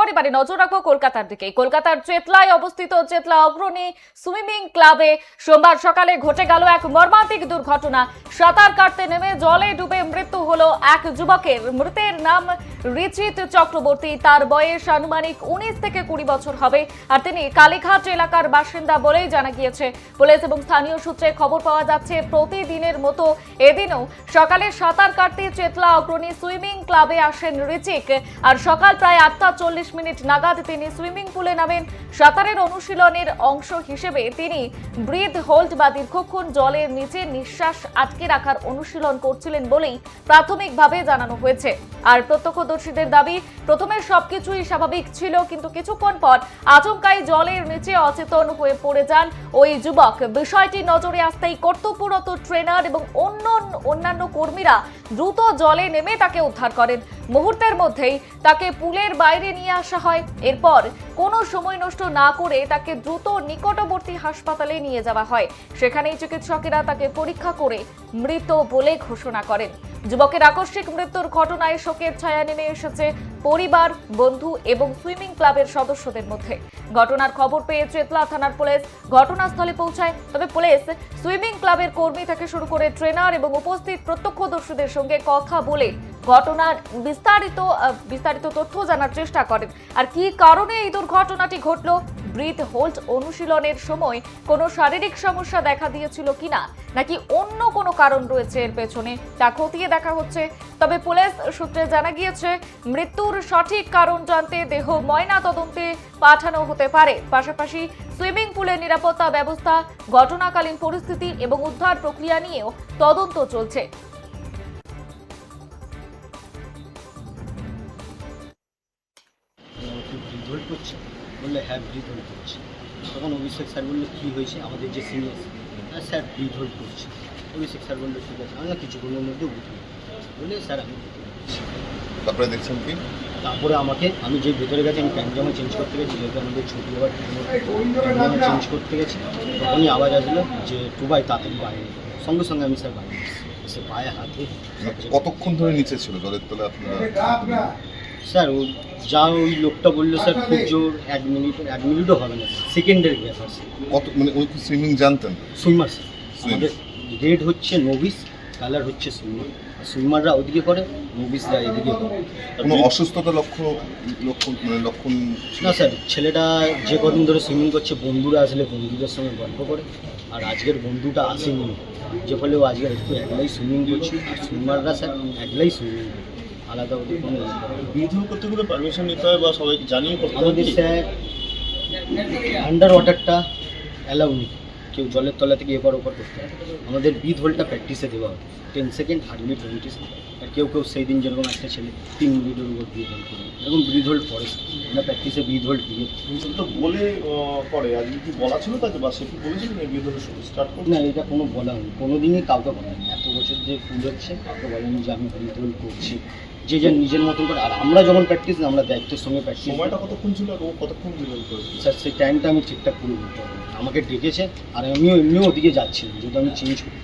এবারে নজর রাখবো কলকাতার দিকে। কলকাতার চেতলায় অবস্থিত চেতলা অগ্রণী সুইমিং ক্লাবে সোমবার সকালে ঘটে গেল এক মর্মান্তিক দুর্ঘটনা। সাঁতার কাটতে নেমে জলে ডুবে মৃত্যু হলো এক যুবকের। মৃতের নাম রিচিত চক্রবর্তী। তার বয়স আনুমানিক 19 থেকে 20 বছর হবে, আর তিনি কালীঘাট এলাকার বাসিন্দা বলেই জানা গিয়েছে। পুলিশ এবং স্থানীয় সূত্রে খবর পাওয়া যাচ্ছে, প্রতিদিনের মতো এদিনও সকালে সাঁতার কাটতে চেতলা অগ্রণী সুইমিং ক্লাবে আসেন রিচিক। আর সকাল প্রায় 8:40 মিনিট নাগাদ তিনি সুইমিং পুলে নামেন। সাঁতারের অনুশীলনের অংশ হিসেবে তিনি ব্রিথ হোল্ড বা দীর্ঘক্ষণ জলের নিচে নিঃশ্বাস আটকে রাখার অনুশীলন করছিলেন বলেই প্রাথমিকভাবে জানানো হয়েছে। আর প্রত্যক্ষদর্শীদের দাবি, প্রথমে সবকিছুই স্বাভাবিক ছিল, কিন্তু কিছুক্ষণ পর আচমকাই জলের নিচে অচেতন হয়ে পড়ে যান ওই যুবক। বিষয়টি নজরে আসতেই কর্তব্যরত ট্রেনার এবং অন্যান্য কর্মীরা দ্রুত জলে নেমে তাকে উদ্ধার করেন। মুহূর্তের মধ্যেই তাকে পুলের বাইরে নিয়ে আসা হয়। এরপর কোনো সময় নষ্ট না করে তাকে দ্রুত নিকটবর্তী হাসপাতালে নিয়ে যাওয়া হয়। সেখানেই চিকিৎসকেরা তাকে পরীক্ষা করে মৃত বলে ঘোষণা করেন। যুবকের আকস্মিক মৃত্যুর ঘটনায় শোকের ছায়া নেমে এসেছে পরিবার, বন্ধু এবং সুইমিং ক্লাবের সদস্যদের মধ্যে। ঘটনার খবর পেয়ে চেতলা থানার পুলিশ ঘটনাস্থলে পৌঁছায়। তবে পুলিশ সুইমিং ক্লাবের কর্মী থেকে শুরু করে ট্রেনার এবং উপস্থিত প্রত্যক্ষদর্শীদের সঙ্গে কথা বলে ঘটনার বিস্তারিত তথ্য জানার চেষ্টা করেন। আর কি কারণে এই দুর্ঘটনাটি ঘটলো, ব্রিথ হোল্ড অনুশীলনের সময় কোনো শারীরিক সমস্যা দেখা দিয়েছিল কিনা, নাকি অন্য কোনো কারণ রয়েছে এর পেছনে, তা খতিয়ে দেখা হচ্ছে। তবে পুলিশ সূত্রে জানা গিয়েছে, মৃত্যুর সঠিক কারণ জানতে দেহ ময়না তদন্তে পাঠানো হতে পারে। পাশাপাশি সুইমিং পুলের নিরাপত্তা ব্যবস্থা, ঘটনাকালীন পরিস্থিতি এবং উদ্ধার প্রক্রিয়া নিয়েও তদন্ত চলছে। ব্রিথ হোল্ড করছে বললে, হ্যাঁ ব্রিথ হোল্ড করছে। তখন অভিষেক স্যার বললো কী হয়েছে, আমাদের যে সিনিয়র স্যার ব্রিথ হোল্ড করছে। অভিষেক স্যার বললো ঠিক আছে, আমরা কিছুক্ষণের মধ্যে উঠি বলে স্যার আমি তারপরে দেখছেন কি, তারপরে আমি যে ভেতরে গেছি, আমি প্যান্ট জামা চেঞ্জ করতে গেছি, যেহেতু আমাদের ছুটি হওয়ার প্যান্ট জামা চেঞ্জ করতে গেছি, তখনই আওয়াজ আসলো যে টুবাই তাড়াতাড়ি বাইরে। সঙ্গে সঙ্গে আমি স্যার বাইরে এসে পায়ে হাতে। কতক্ষণ ধরে নিচে ছিল জলের তলে আপনারা? স্যার ওই লোকটা বললো স্যার খুব জোর 1 মিনিটও হবে না, সেকেন্ডের ব্যাপার। কত মানে ওই সুইমিং জানতেন? সুইমার স্যার, আমাদের রেড হচ্ছে নোভিস, কালার হচ্ছে সুইমার। সুইমাররা ওদিকে করে, নোভিসরা এদিকে করে। কোনো অসুস্থতা লক্ষণ না স্যার, ছেলেটা যে কদিন ধরে সুইমিং করছে, বন্ধুরা আসলে বন্ধুদের সঙ্গে গল্প করে, আর আজকের বন্ধুটা আসেনি, যে ফলে ও আজকে একটু একলাই সুইমিং করছে। আর সুইমাররা স্যার একলাই সুইমিং করে, আলাদা ওদের কোনো বিদ্যুৎ করতে গেলে পারমিশন নিতে হয় বা সবাইকে জানিয়ে করতে হয়। আমাদের স্যার আন্ডার ওয়াটারটা অ্যালাউ নেই, কেউ জলের তলা থেকে এপার ওপর করতে হয়। আমাদের ব্রিথ হোল্ডটা প্র্যাকটিসে দেওয়া হয় 10 সেকেন্ড, হার্ডলি 20 সেকেন্ড। আর কেউ সেই দিন যেরকম একটা ছেলে 3 মিনিটের উপর ব্রিথ হোল্ড করে, এরকম ব্রিথ হোল্ড পড়ে। আমরা প্র্যাকটিসে ব্রিথ হোল্ড দিয়ে তো বলে করে আজকে কি বলা ছিল তাকে, বা সে কি বলেছিল না বিদ্যুৎ স্টার্ট করতে? না, এটা কোনো বলা হয়নি, কোনো দিনই কাউকে বলেনি। এত বছর যে ফুল হচ্ছে কাউকে বলেনি যে আমি ব্রিথ হোল্ড করছি। যে যার নিজের মতন করে। আর আমরা যখন প্র্যাকটিস, আমরা দায়িত্বের সঙ্গে প্র্যাকটিস। সময়টা কতক্ষণ ছিল আর ও কতক্ষণ বিদ্যুৎ করেছিল? স্যার সেই টাইমটা আমি ঠিকঠাক করে বলতে পারবো না। আমাকে ডেকেছে, আর আমিও এমনিও ওদিকে যাচ্ছিলাম, যেহেতু আমি চেঞ্জ করি।